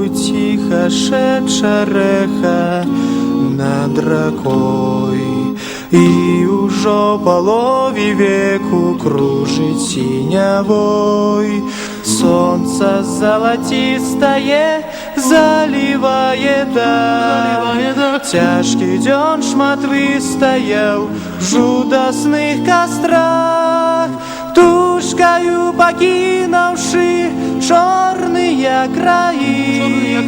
тихо шедша рэха над ракой, і ўжо палове веку кружыць сінявой. Солнце золотистое заливает дах. Тяжкий дзён шмат выстаяў в жудасных кострах, тушкаю пакінуўшы чорныя краі,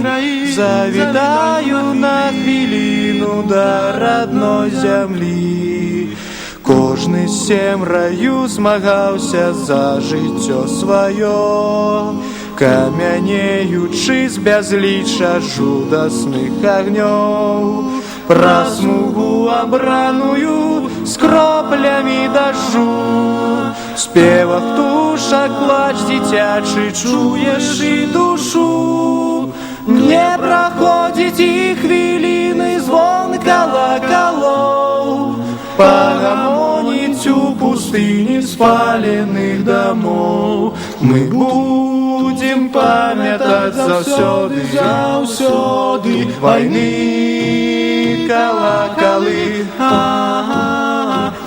завітаю на хвіліну да родной зямлі. Кожны з семраю змагаўся за жыццё сваё, камянеючы з бязліча жудасных агнёў. Праз смугу абраную з кроплямі дажджу, спевах птушак плач дзіцячы чуеш і душу. Не праходзіць і хвіліны звон калакалоў, пагамоніць у пустыні спаленых домоў. Мы будем памятаць заўсёды, заўсёды вайны калакалы.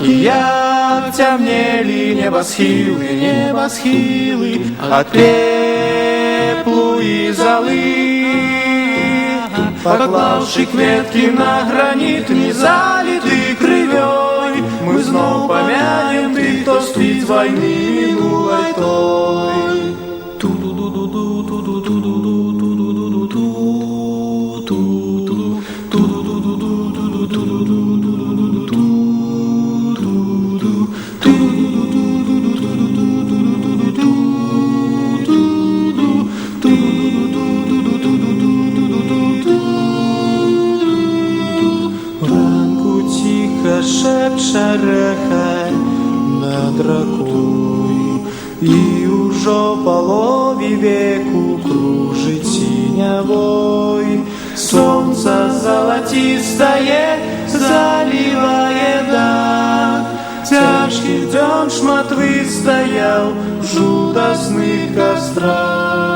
І як цямнелі небасхілы, небасхілы ад пеплу і залы, паклаўшы кветкі на граніт не заліты крывёй, мы зноў памянем тых, хто спіць з вайны мінулай той. Шепча рэха над ракой, і ўжо палове веку кружыць сінявой. Солнце золотистое заливает дах. Тяжкий дзён шмат выстаяў в жудасных кострах.